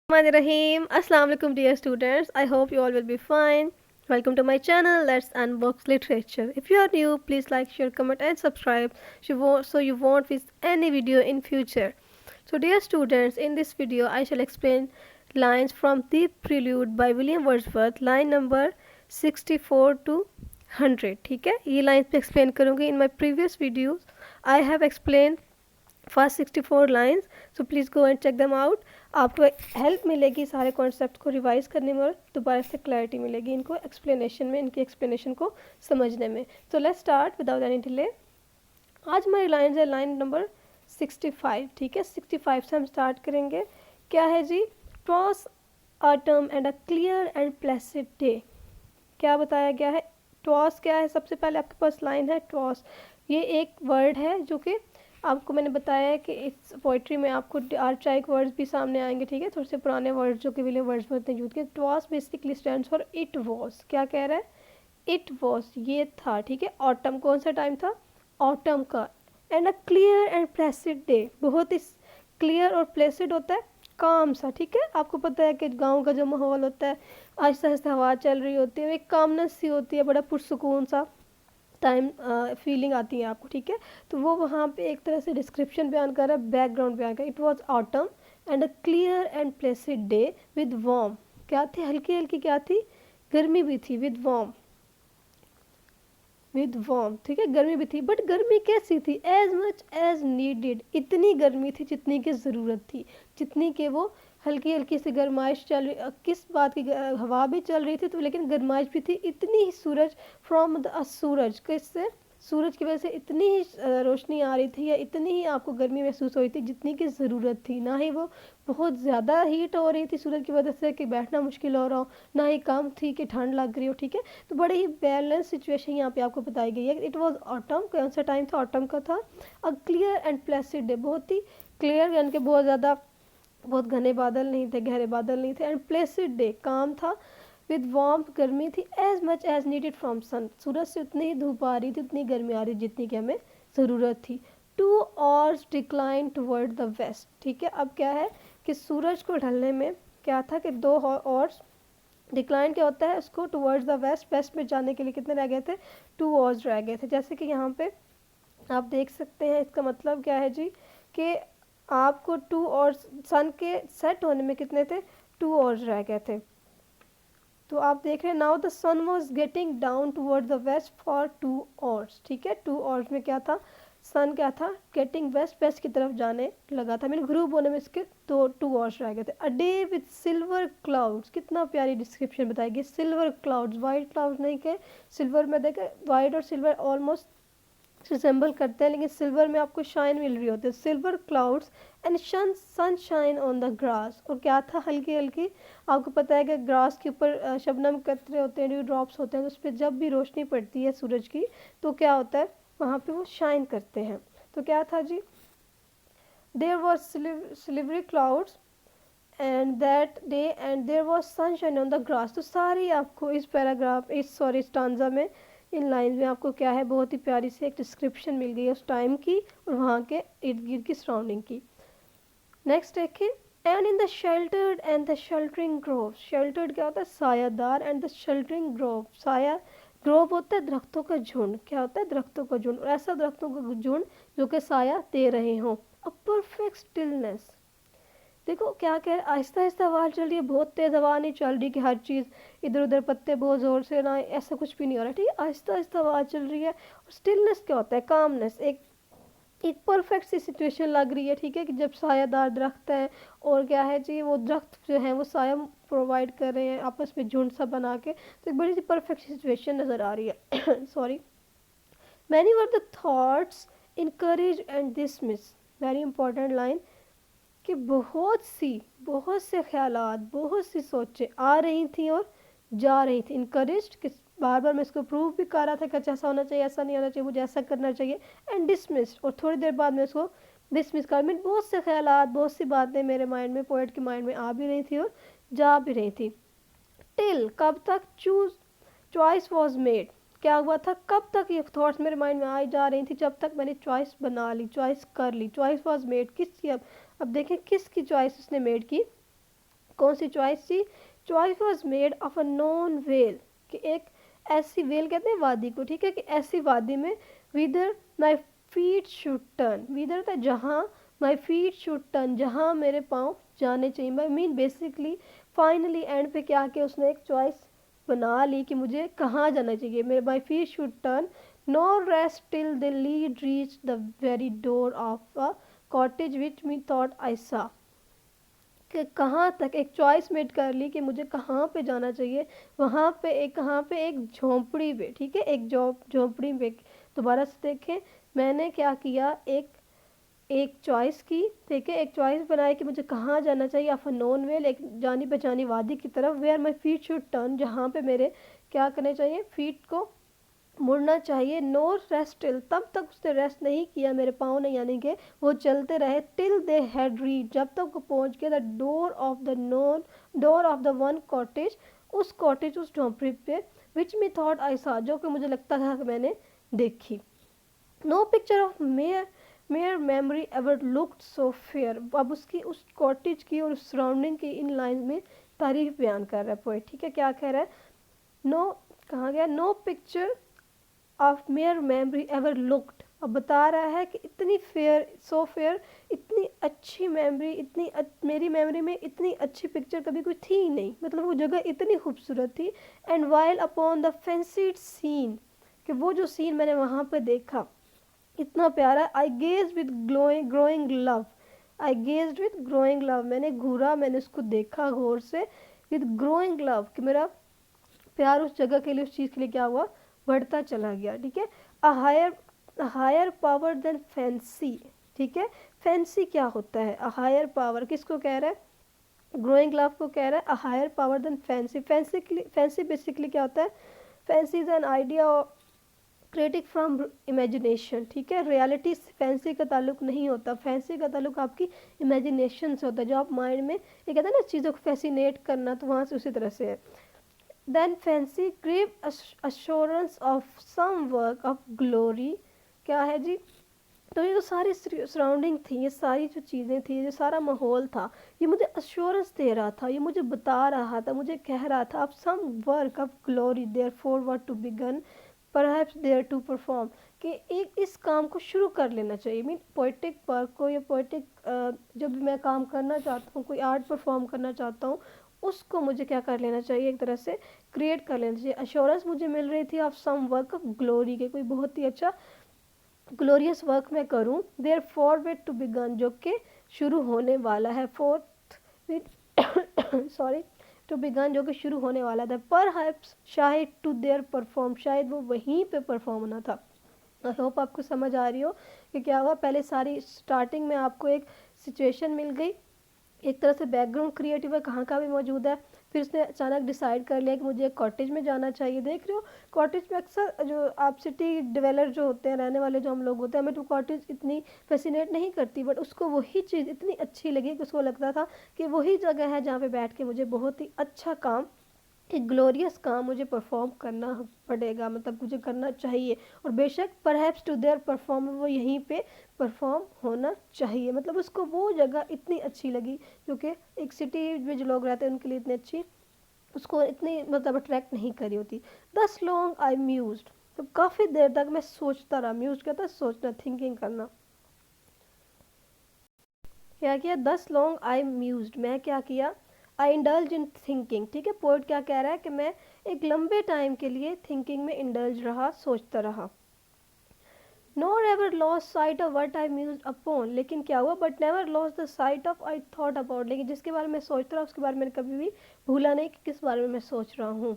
Rahim. Assalamu alaikum dear students. I hope you all will be fine. Welcome to my channel. Let's unbox literature. If you are new, please like, share, comment and subscribe so you won't miss any video in future. So dear students, in this video I shall explain lines from The Prelude by William Wordsworth, line number 64 to 100. ठीक है, ये lines पे explain करूँगी. In my previous videos I have explained first 64 lines, so please go and check them out. आपको help मिलेगी सारे concept को revise करने में और दोबारा से क्लैरिटी मिलेगी इनको एक्सप्लेनेशन में, इनकी एक्सप्लेनेशन को समझने में. So let's start without any delay. आज हमारी लाइन्स है लाइन नंबर 65. ठीक है, 65 से हम स्टार्ट करेंगे. क्या है जी? Toss autumn and a clear and placid day. क्या बताया गया है? टॉस क्या है? सबसे पहले आपके पास लाइन है टॉस. ये एक वर्ड है जो कि आपको मैंने बताया है कि इस पोइट्री में आपको आर्चाइक वर्ड्स भी सामने आएंगे. ठीक है, थोड़े से पुराने वर्ड्स जो कि विलियम वर्ड्सवर्थ ने यूज किए. Toss basically stands for it was. क्या कह रहा है? इट वॉज, ये था. ठीक है, ऑटम कौन सा टाइम था? ऑटम का. And a clear and placid day, बहुत ही क्लियर और प्लेसिड होता है, काम सा. ठीक है, आपको पता है कि गांव का जो माहौल होता है, आहिस्ता आहिस्ता हवा चल रही होती है, एक कामनेस सी होती है, बड़ा पुरसुकून सा टाइम फीलिंग आती है आपको. ठीक है, तो वो वहाँ पे एक तरह से डिस्क्रिप्शन बयान कर रहा है, बैकग्राउंड बयान कर रहा है. It was autumn and a clear and placid day with warm. क्या थी? हल्की हल्की क्या थी? गर्मी भी थी. With warm, with warm. ठीक है, गर्मी भी थी, बट गर्मी कैसी थी? As much as needed. इतनी गर्मी थी जितनी की ज़रूरत थी, जितनी के वो हल्की हल्की सी गर्माइश चल रही. किस बात की? हवा भी चल रही थी तो, लेकिन गर्माइश भी थी. इतनी ही सूरज फ्रॉम द सूरज, किससे? सूरज की वजह से इतनी ही रोशनी आ रही थी, या इतनी ही आपको गर्मी महसूस हो रही थी जितनी की ज़रूरत थी. ना ही वो बहुत ज़्यादा हीट हो रही थी सूरज की वजह से कि बैठना मुश्किल हो रहा हो, ना ही कम थी कि ठंड लग रही हो. ठीक है, तो बड़े ही बैलेंस सिचुएशन यहाँ पे आपको बताई गई है. It was autumn. कौन सा टाइम था? ऑटम का था. अ क्लियर एंड प्लेसिड डे, बहुत ही क्लियर यानी कि बहुत ज़्यादा, बहुत घने बादल नहीं थे, गहरे बादल नहीं थे. एंड प्लेसिड डे, काम था. विद वार्म, गर्मी थी. As much as needed from sun, सूरज से उतनी ही धूप आ रही थी, उतनी गर्मी आ रही जितनी की हमें ज़रूरत थी. 2 hours decline toward the west. ठीक है, अब क्या है कि सूरज को ढलने में क्या था कि 2 hours डिक्लाइन क्या होता है उसको? Towards the waste. वेस्ट में जाने के लिए कितने रह गए थे? 2 hours रह गए थे. जैसे कि यहाँ पे आप देख सकते हैं, इसका मतलब क्या है जी कि आपको 2 hours, सन के सेट होने में कितने थे? 2 hours रह गए थे. तो आप देख रहे हैं, now the sun was getting down toward the west for 2 hours. ठीक है, 2 hours में क्या था? सन क्या था? गेटिंग वेस्ट, वेस्ट की तरफ जाने लगा था. मीन ग्रुप होने में इसके 2 hours रह गए थे. A day with silver clouds. कितना प्यारी डिस्क्रिप्शन बताएगी. सिल्वर क्लाउड्स, वाइट क्लाउड्स नहीं के, सिल्वर में देखे, वाइट और सिल्वर ऑलमोस्ट रिजेंबल करते हैं, लेकिन सिल्वर में आपको शाइन मिल रही होती है. Silver clouds and sunshine on the grass. और क्या था? हल्की हल्की, आपको पता है कि ग्रास के ऊपर शबनम कतरे होते हैं, ड्यू ड्रॉप्स होते हैं, तो उस पर जब भी रोशनी पड़ती है सूरज की तो क्या होता है? वहाँ पे वो शाइन करते हैं. तो क्या था जी? There was silvery clouds and that day and there was sunshine on the grass. तो सारी आपको इस पैराग्राफ, इस स्टांजा में, इन लाइन में आपको क्या है? बहुत ही प्यारी सी एक डिस्क्रिप्शन मिल गई है उस टाइम की और वहाँ के इर्द गिर्द की सराउंडिंग की. नेक्स्ट देखिए, and in the sheltered and the sheltering Grove. Sheltered क्या होता है? सायादार. एंड द शेल्टरिंग ग्रोव, साया, ग्रोव होता है दरख्तों का झुंड. क्या होता है? दरख्तों का झुंड. और ऐसा दरख्तों का झुंड जो कि साया दे रहे हों. A perfect stillness. देखो क्या कह, आहिस्ता आहिस्ता हवा चल रही है, बहुत तेज़ हवा नहीं चल रही कि हर चीज़ इधर उधर पत्ते बहुत ज़ोर से ना, ऐसा कुछ भी नहीं हो रहा. ठीक है, आहिस्ता आहिस्ता हवा चल रही है. और स्टिलनेस क्या होता है? कामनेस. एक एक परफेक्ट सी सिचुएशन लग रही है. ठीक है, कि जब सायादार दरख्त हैं और क्या है जी, वो दरख्त जो है वो साया प्रोवाइड कर रहे हैं आपस में झुंड सा बना के, तो एक बड़ी सी परफेक्ट सिचुएशन नज़र आ रही है. Sorry. Many were the thoughts encourage and dismiss. Very important line कि बहुत से ख्यालात, बहुत सी सोचें आ रही थी और जा रही थी. इनकरेज कि बार बार मैं इसको प्रूव भी कर रहा था कि अच्छा ऐसा होना चाहिए, ऐसा नहीं होना चाहिए, मुझे ऐसा करना चाहिए. एंड डिसमिस, और थोड़ी देर बाद मैं इसको डिसमिस कर. मैं बहुत से ख्यालात, बहुत सी बातें मेरे माइंड में, पोएट के माइंड में आ भी रही थी और जा भी रही थी. टिल, कब तक? Choose choice was made. क्या हुआ था? कब तक ये थॉट्स मेरे माइंड में आई जा रही थी? जब तक मैंने चॉइस बना ली, चॉइस कर ली. चॉइस वॉज मेड किसकी? अब देखें किसकी चॉइस उसने मेड की. कौन सी चॉइस थी? Choice was made of a non well, कि एक ऐसी वेल कहते हैं वादी को, ठीक है, कि ऐसी वादी में विदर माई फीट शुड टर्न, विदर था जहाँ, माई फीट शुड टर्न जहाँ मेरे पाँव जाने चाहिए। मैं मीन बेसिकली फाइनली एंड पे क्या किया उसने, एक चॉइस बना ली कि मुझे कहाँ जाना चाहिए। मेरे my feet should turn no rest till the lead reach the very door of a cottage which me thought I saw, कि कहाँ तक एक चॉइस मेड कर ली कि मुझे कहाँ पे जाना चाहिए, वहाँ पे एक, कहाँ पे, एक झोंपड़ी पे, ठीक है, एक झोंपड़ी पे। दोबारा से देखें, मैंने क्या किया, एक एक चॉइस की, ठीक है, एक चॉइस बनाई कि मुझे कहाँ जाना चाहिए, ऑफ अ नोन वेल, एक जानी पहचानी वादी की तरफ, where my feet should turn जहाँ पे मेरे क्या करने चाहिए, फीट को मुड़ना चाहिए। नो रेस्ट टिल, तब तक उसने रेस्ट नहीं किया मेरे पाँव ने, यानी कि वो चलते रहे, टिल दे हैड रीच, जब तक वो पहुँच गया the door of the one cottage, उस कॉटेज, उस झोंपड़ी पे, विच मी थॉट आई सा, जो कि मुझे लगता था कि मैंने देखी। No picture of mere memory ever looked so fair, अब उसकी उस कॉटेज की और उस सराउंडिंग की इन लाइन में तारीफ बयान कर रहा है पोएट, ठीक है, क्या कह रहा है, नो, कहाँ गया, no picture of mere memory ever looked, अब बता रहा है कि इतनी फेयर, सो फेयर, इतनी अच्छी मेमोरी, मेरी मेमोरी में इतनी अच्छी पिक्चर कभी कोई थी ही नहीं, मतलब वो जगह इतनी खूबसूरत थी। And while upon the fancied scene, कि वो जो सीन मैंने वहाँ पे देखा इतना प्यारा, I gaze with growing love, I gaze with growing love, मैंने घूरा, मैंने उसको देखा गौर से, विद ग्रोइंग लव, कि मेरा प्यार उस जगह के लिए, उस चीज़ के लिए क्या हुआ, बढ़ता चला गया, ठीक है। A higher power than fancy, ठीक है, फैंसी क्या होता है, अ हायर पावर किसको कह रहा है, ग्रोइंग लव को कह रहा है, a higher power than fancy, fancy basically क्या होता है, fancy is an idea creative from imagination, ठीक है, रियलिटी से फैंसी का ताल्लुक नहीं होता, फैंसी का ताल्लुक आपकी इमेजिनेशन से होता है, जो आप माइंड में, ये कहते हैं ना चीज़ों को फैसिनेट करना, तो वहाँ से उसी तरह से है। Then fancy crave assurance of some work of glory, क्या है जी, तो ये जो सारी सराउंडिंग थी, ये सारी जो चीज़ें थी, जो सारा माहौल था, ये मुझे अश्योरेंस दे रहा था, ये मुझे बता रहा था, मुझे कह रहा था, of some work of glory therefore what to begin perhaps there to perform, कि एक इस काम को शुरू कर लेना चाहिए, मीन पोइटिक वर्क को, या पोइटिक जब भी मैं काम करना चाहता हूँ, कोई आर्ट परफॉर्म करना चाहता हूँ, उसको मुझे क्या कर लेना चाहिए, एक तरह से क्रिएट कर लेना चाहिए। अश्योरेंस मुझे मिल रही थी of some work of glory, के कोई बहुत ही अच्छा ग्लोरियस वर्क मैं करूं, therefore with to begin, जो कि शुरू होने वाला है, forth with sorry to begin, जो कि शुरू होने वाला था, पर शायद टू देयर परफॉर्म, शायद वो वहीं पे परफॉर्म होना था। आई होप आपको समझ आ रही हो कि क्या हुआ, पहले सारी स्टार्टिंग में आपको एक सिचुएशन मिल गई, एक तरह से बैकग्राउंड क्रिएट हुआ, कहाँ का भी मौजूद है, फिर उसने अचानक डिसाइड कर लिया कि मुझे कॉटेज में जाना चाहिए। देख रहे हो, कॉटेज में अक्सर जो आप सिटी डेवलपर जो होते हैं, रहने वाले जो हम लोग होते हैं, हमें तो कॉटेज इतनी फैसिनेट नहीं करती, बट उसको वही चीज़ इतनी अच्छी लगी कि उसको लगता था कि वही जगह है जहाँ पे बैठ के मुझे बहुत ही अच्छा काम, एक ग्लोरियस काम मुझे परफॉर्म करना पड़ेगा, मतलब मुझे करना चाहिए, और बेशक परहैप्स टू देयर परफॉर्म, वो यहीं पे परफॉर्म होना चाहिए, मतलब उसको वो जगह इतनी अच्छी लगी, जो कि एक सिटी में जो लोग रहते हैं उनके लिए इतनी अच्छी, उसको इतनी मतलब अट्रैक्ट नहीं करी होती। दस लॉन्ग आई म्यूज्ड, तो काफ़ी देर तक मैं सोचता रहा, म्यूज कहता है सोचना, थिंकिंग करना, क्या किया, 10 लॉन्ग आई म्यूज्ड, मैं क्या किया, आई इंडल्ज इन थिंकिंग, ठीक है, पोइट क्या कह रहा है कि मैं एक लंबे टाइम के लिए थिंकिंग में इंडल्ज रहा, सोचता रहा। Nor ever lost sight of what I muse upon, लेकिन क्या हुआ, but never lost the sight of I thought about, लेकिन जिसके बारे में सोचता रहा उसके बारे में मैंने कभी भी भूला नहीं कि किस बारे में मैं सोच रहा हूँ।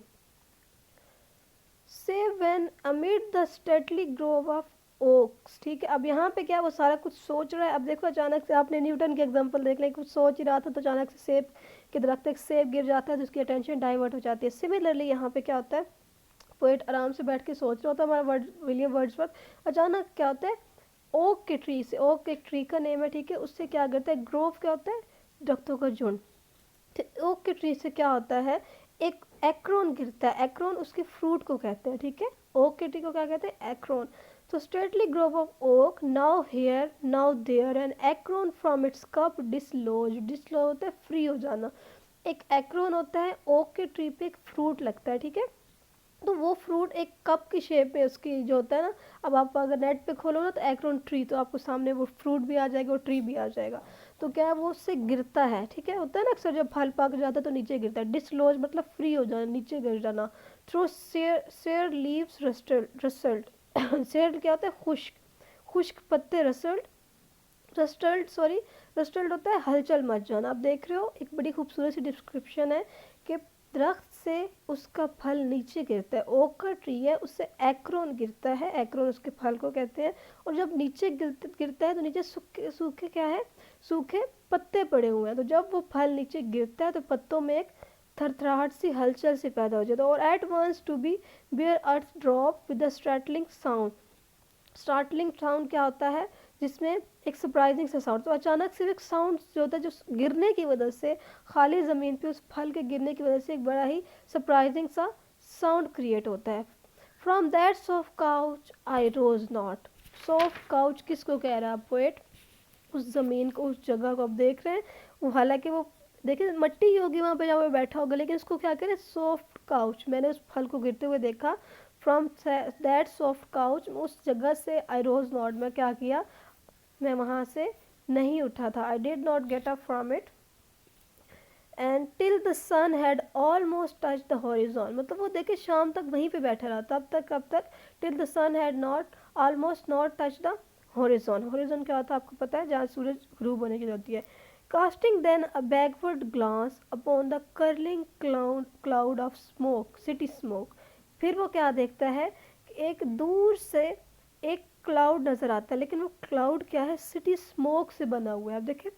से when amid the stately grove of oaks, ठीक है, अब यहाँ पे क्या वो सारा कुछ सोच रहा है, अब देखो अचानक से आपने न्यूटन के एग्जांपल देख लें, कुछ सोच ही रहा था तो अचानक से सेब के दरख्त एक सेब गिर जाता है तो उसकी अटेंशन डाइवर्ट हो जाती है। सिमिलरली यहाँ पे क्या होता है, पोएट आराम से बैठ के सोच रहा होता है, हमारा विलियम वर्ड्सवर्थ, अचानक क्या होता है, ओक के ट्री से, ओक एक ट्री का नेम है, ठीक है, उससे क्या करता है, ग्रोव क्या होता है, दरख्तों का झुंड, ओक के ट्री से क्या होता है, एक एक्रोन गिरता है, एक्रोन उसके फ्रूट को कहते हैं, ठीक है, ओक के ट्री को क्या कहते हैं, एक्रोन। तो stately grove of oak now here now there and acorn from its cup dislodge, dislodge होता है फ्री हो जाना, एक एक्रोन होता है, ओक के ट्री पे एक फ्रूट लगता है, ठीक है। तो वो फ्रूट एक कप की शेप में उसकी जो होता है ना, अब आप अगर नेट पे खोलो ना तो एक्रोन ट्री, तो आपको सामने वो फ्रूट भी आ जाएगा और ट्री भी आ जाएगा। तो क्या है, वो उससे गिरता है, ठीक है। होता है ना अक्सर जब फल पक जाता है तो नीचे गिरता है, डिसलोज मतलब फ्री हो जाना, नीचे गिर जाना। Through sere sere leaves rustle sere क्या होता है, खुश्क, खुश्क पत्ते, रसल्ट, रस्टल्ट सॉरी, रस्टल्ट होता है हलचल मच जाना। आप देख रहे हो एक बड़ी खूबसूरत सी डिस्क्रिप्शन है कि दरख्त से उसका फल नीचे गिरता है, ओक का ट्री है उससे एक्रोन गिरता है, एक्रोन उसके फल को कहते हैं। और जब नीचे गिरता है तो नीचे सूखे सूखे क्या है, सूखे पत्ते पड़े हुए हैं। तो जब वो फल नीचे गिरता है तो पत्तों में एक थरथराहट सी हलचल सी पैदा हो जाती है। और at once to be bear earth drop with the startling sound, startling sound क्या होता है, जिसमें एक सरप्राइजिंग सा साउंड, तो अचानक से एक साउंड जो होता है जो गिरने की वजह से, खाली ज़मीन पे उस फल के गिरने की वजह से एक बड़ा ही सरप्राइजिंग सा साउंड क्रिएट होता है। From that soft couch I rose not, soft couch किसको कह रहा है पोएट, उस ज़मीन को, उस जगह को आप देख रहे हैं। वो हालांकि वो देखिए मट्टी ही होगी वहाँ पे जहाँ पे बैठा होगा, लेकिन उसको क्या करें, सॉफ्ट काउच, मैंने उस फल को गिरते हुए देखा। फ्रॉम दैट सॉफ्ट काउच, उस जगह से आई रोज नॉट, मैं क्या किया, मैं वहाँ से नहीं उठा था, I did not get up from it and till the sun had almost touch the horizon, मतलब वो देखे शाम तक वहीं पे बैठा रहा, तब तक कब तक, till the sun had not almost not touch the horizon. Horizon क्या होता है आपको पता है, जहाँ सूरज ग्रूब होने की होती है। Casting then a backward glance upon the curling cloud of smoke, city smoke, फिर वो क्या देखता है, एक दूर से एक क्लाउड नज़र आता है, लेकिन वो क्लाउड क्या है, सिटी स्मोक से बना हुआ है। अब देखिए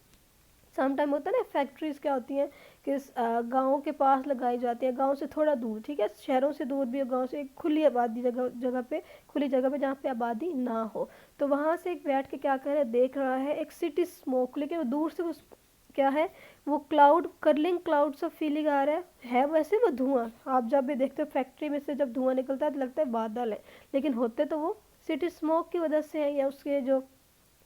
सम टाइम होता है ना, फैक्ट्रीज क्या होती हैं कि गाँव के पास लगाई जाती हैं, गांव से थोड़ा दूर, ठीक है, शहरों से दूर भी, गांव से एक खुली आबादी जगह जगह पे, खुली जगह पे जहाँ पे आबादी ना हो, तो वहाँ से एक बैठ के क्या कर रहा है, देख रहा है एक सिटी स्मोक, लेकिन वो दूर से वो क्या है, वो क्लाउड, कर्लिंग क्लाउड सा फीलिंग आ रहा है वैसे वो धुआं, आप जब भी देखते हो फैक्ट्री में से जब धुआं निकलता है तो लगता है बादल है, लेकिन होते तो वो सिटी स्मोक की वजह से है, या उसके जो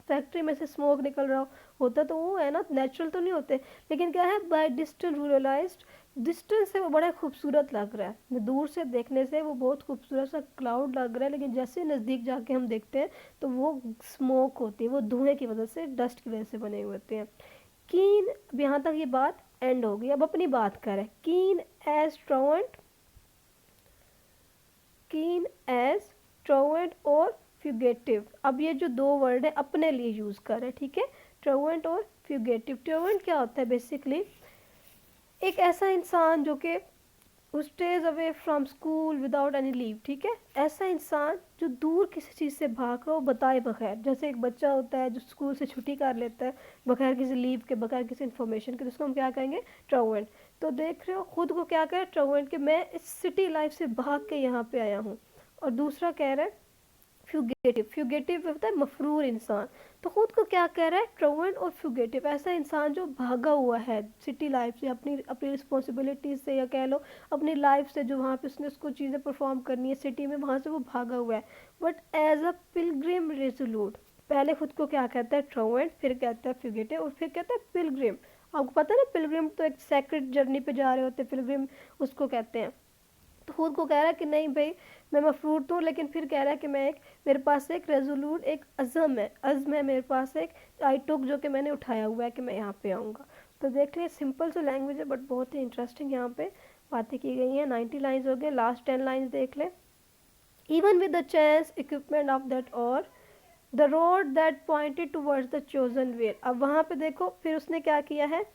फैक्ट्री में से स्मोक निकल रहा होता तो वो है ना, नेचुरल तो नहीं होते। लेकिन क्या है, बाय डिस्टेंस रियलाइज्ड, डिस्टेंस से वो बड़ा खूबसूरत लग रहा है, दूर से देखने से वो बहुत खूबसूरत सा क्लाउड लग रहा है, लेकिन जैसे नज़दीक जाके हम देखते हैं तो वो स्मोक होती है, वो धुएं की वजह से, डस्ट की वजह से बने हुए होते हैं। कीन, अब यहाँ तक ये बात एंड होगी, अब अपनी बात करें, कीन एज ट्रोवेंट, कीन एज ट्रोवेंट और फ्यूगेटिव, अब ये जो दो वर्ड है अपने लिए यूज़ कर रहे हैं, ठीक है, ट्रोवेंट और फ्यूगेटिव। ट्रोवेंट क्या होता है बेसिकली, एक ऐसा इंसान जो कि stays away from school without any leave, ठीक है, ऐसा इंसान जो दूर किसी चीज़ से भाग रहा हो बताए बगैर, जैसे एक बच्चा होता है जो स्कूल से छुट्टी कर लेता है बगैर किसी लीव के, बगैर किसी इन्फॉर्मेशन के, तो उसको हम क्या कहेंगे, ट्रोवेंट। तो देख रहे हो खुद को क्या कह रहा है ट्रोवेंट, कि मैं इस सिटी लाइफ से भाग के यहाँ पे आया हूँ। और दूसरा कह रहा है फ्यूगेटिव, फ्यूगेटिव होता है मफरूर इंसान, तो खुद को क्या कह रहा है, ट्रोवेंट और फ्यूगेटिव, ऐसा इंसान जो भागा हुआ है सिटी लाइफ से, अपनी अपनी रिस्पॉन्सिबिलिटीज से, या कह लो अपनी लाइफ से, जो वहाँ पे उसने उसको चीज़ें परफॉर्म करनी है सिटी में, वहाँ से वो भागा हुआ है। But as a pilgrim resolute, पहले खुद को क्या कहता है, ट्रोवेंट, फिर कहता है फ्यूगेटिव, और फिर कहता है पिलग्रिम। आपको पता है ना, पिलग्रिम तो एक सेक्रेट जर्नी पे जा रहे होते हैं, पिलग्रिम उसको कहते हैं। तो खुद को कह रहा है कि नहीं भाई मैं मफरूर हूँ, लेकिन फिर कह रहा है कि मैं एक, मेरे पास एक रेजोल्यूट, एक अज़्म है मेरे पास, एक आई टुक जो कि मैंने उठाया हुआ है कि मैं यहाँ पे आऊँगा। तो देख लिया, सिंपल सा लैंग्वेज है बट बहुत ही इंटरेस्टिंग यहाँ पे बातें की गई हैं। 90 लाइन्स हो गए, लास्ट 10 लाइन्स देख ले। Even with the chance equipment of that hour the road that pointed towards the chosen where, अब वहाँ पे देखो फिर उसने क्या किया है,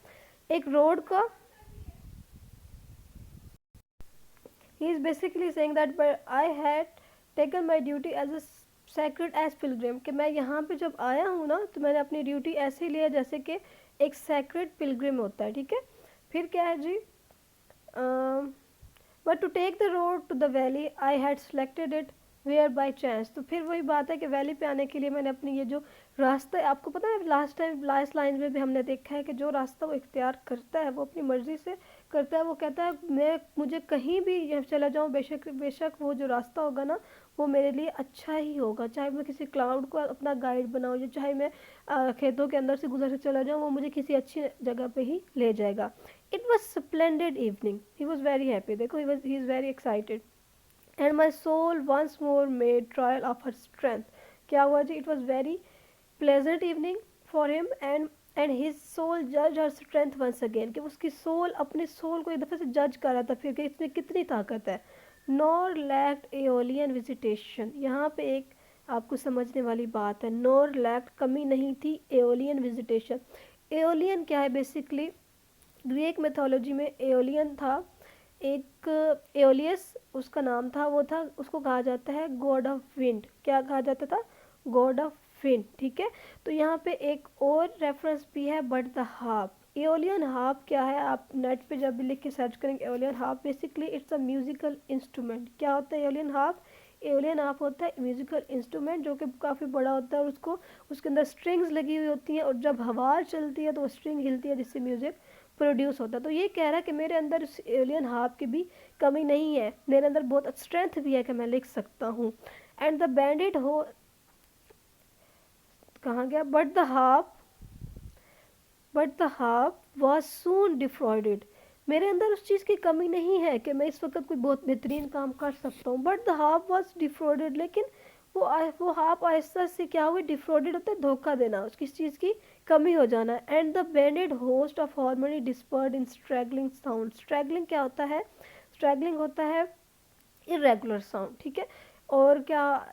एक रोड का, he is basically saying that but I had taken my duty as a sacred as pilgrim, कि मैं यहाँ पे जब आया हूँ ना तो मैंने अपनी ड्यूटी ऐसे लिया जैसे कि एक सैक्रेड पिलग्रिम होता है, ठीक है। फिर क्या है जी, but to take the road to the valley I had selected it where by chance, तो फिर वही बात है कि वैली पे आने के लिए मैंने अपनी ये जो रास्ता आपको पता है, लास्ट लाइन में भी हमने देखा है कि जो रास्ता वो इख्तियार करता है वो अपनी मर्ज़ी से करता है। वो कहता है मुझे कहीं भी चला जाऊँ, बेशक बेशक वो जो रास्ता होगा ना वो मेरे लिए अच्छा ही होगा, चाहे मैं किसी क्लाउड को अपना गाइड बनाऊँ या चाहे मैं खेतों के अंदर से गुजर के चला जाऊँ, वो मुझे किसी अच्छी जगह पे ही ले जाएगा। It was splendid evening, he was very happy, देखो he is very excited, and my soul once more made trial of her strength. क्या हुआ जी, it was very pleasant evening for him, and his soul जज her strength once again, कि उसकी soul अपने soul को एक दफ़े से जज कर रहा था फिर कि इसमें कितनी ताकत है। नॉर लैक्ड एओलियन विजिटेशन, यहाँ पे एक आपको समझने वाली बात है, नॉर लैक्ड कमी नहीं थी एओलियन विजिटेशन। एओलियन क्या है बेसिकली, ग्रीक मेथोलॉजी में एओलियन था एक, एओलियस उसका नाम था, वो था, उसको कहा जाता है गॉड ऑफ विंड। क्या कहा जाता था, गॉड ऑफ विंड, ठीक है। तो यहाँ पे एक और रेफरेंस भी है, but the harp. Aeolian harp क्या है, आप नेट पे जब भी लिख के सर्च करेंगे aeolian harp, basically it's a musical instrument. क्या होता है एओलियन हार्प, एओलियन हार्प होता है म्यूजिकल इंस्ट्रूमेंट जो कि काफ़ी बड़ा होता है, और उसको उसके अंदर स्ट्रिंग्स लगी हुई होती हैं, और जब हवा चलती है तो वो स्ट्रिंग हिलती है जिससे म्यूजिक प्रोड्यूस होता है। तो ये कह रहा है कि मेरे अंदर इस एलियन हार्प की भी कमी नहीं है, मेरे अंदर बहुत स्ट्रेंथ भी है कि मैं लिख सकता हूँ। एंड द बैंडेड हो, कहाँ गया, but the harp was soon डिफ्रॉइडेड, मेरे अंदर उस चीज़ की कमी नहीं है कि मैं इस वक्त कोई बहुत बेहतरीन काम कर सकता हूँ, बट द हार्प वॉज डिफ्रॉइडेड, लेकिन वो हार्प आहिस्ता से क्या हुई, डिफ्रॉइडेड होता है धोखा देना, उसकी चीज़ की कमी हो जाना। And the banded host of harmony dispersed in straggling sound, straggling क्या होता है, स्ट्रैगलिंग होता है इरेगुलर साउंड, ठीक है। और क्या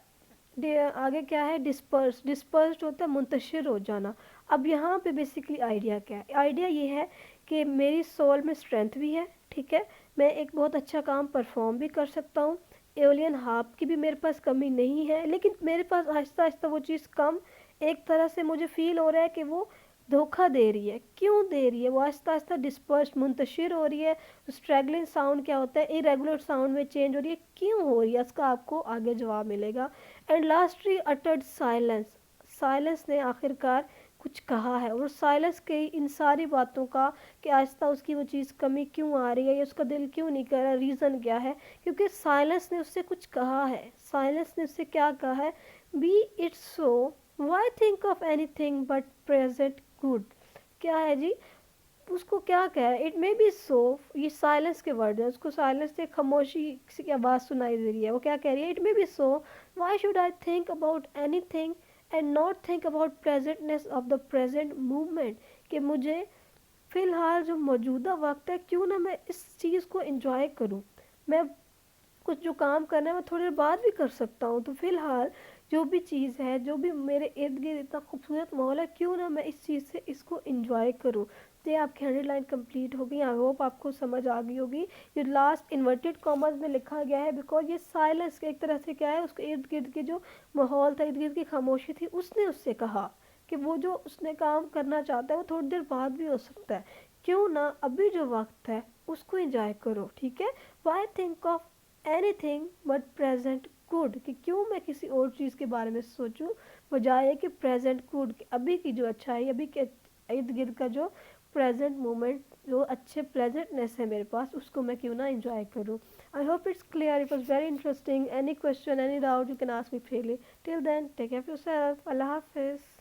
आगे क्या है, डिस्पर्स्ड होता है मुंतशिर हो जाना। अब यहाँ पे बेसिकली आइडिया क्या है, आइडिया ये है कि मेरी सोल में स्ट्रेंथ भी है, ठीक है, मैं एक बहुत अच्छा काम परफॉर्म भी कर सकता हूँ, एओलियन हार्प की भी मेरे पास कमी नहीं है, लेकिन मेरे पास आहिस्ता आहिस्ता वो चीज़ कम, एक तरह से मुझे फील हो रहा है कि वो धोखा दे रही है। क्यों दे रही है, वो आहिस्ता आहिस्ता डिस्पर्स मुंतशिर हो रही है। स्ट्रैगलिंग साउंड क्या होता है, इरेगुलर साउंड में चेंज हो रही है, क्यों हो रही है, इसका आपको आगे जवाब मिलेगा। And lastly uttered silence, silence ने आखिरकार कुछ कहा है, और साइलेंस के इन सारी बातों का कि आहिस्ता उसकी वो चीज़ कमी क्यों आ रही है या उसका दिल क्यों नहीं कर रहा, रीज़न क्या है, क्योंकि साइलेंस ने उससे कुछ कहा है। साइलेंस ने उससे क्या कहा है, be it's so, why think of anything but present good. क्या है जी, उसको क्या कह रहा है, इट मे बी सो, ये साइलेंस के वर्ड है, उसको साइलेंस से खामोशी की आवाज़ सुनाई दे रही है, वो क्या कह रही है, it may be so, why should I think about anything and not think about presentness of the present movement, कि मुझे फ़िलहाल जो मौजूदा वक्त है क्यों ना मैं इस चीज़ को इंजॉय करूँ, मैं कुछ जो काम करना है मैं थोड़ी देर बाद भी कर सकता हूँ, तो फ़िलहाल जो भी चीज़ है, जो भी मेरे इर्द गिर्द इतना खूबसूरत माहौल है, क्यों ना मैं इस चीज़ से इसको इंजॉय करूँ। तो ये आपकी 100 लाइन कंप्लीट हो गई, आई होप आपको समझ आ गई होगी। ये लास्ट इन्वर्टेड कॉमर्स में लिखा गया है बिकॉज ये साइलेंस एक तरह से क्या है, उसके इर्द गिर्द की जो माहौल था, इर्द गिर्द की खामोशी थी, उसने उससे कहा कि वो जो उसने काम करना चाहता है वो थोड़ी देर बाद भी हो सकता है, क्यों ना अभी जो वक्त है उसको इंजॉय करो, ठीक है। Why think of anything but present good, कि क्यों मैं किसी और चीज़ के बारे में सोचूं, बजाय कि प्रेजेंट गुड, अभी की जो अच्छाई, अभी के इर्द गिर्द का जो प्रेजेंट मोमेंट, जो अच्छे प्लेजेंटनेस है मेरे पास, उसको मैं क्यों ना इंजॉय करूं। I hope it's clear, it was very interesting. Any question, any doubt, you can ask me freely. Till then take care of yourself, अल्लाह हाफिज़।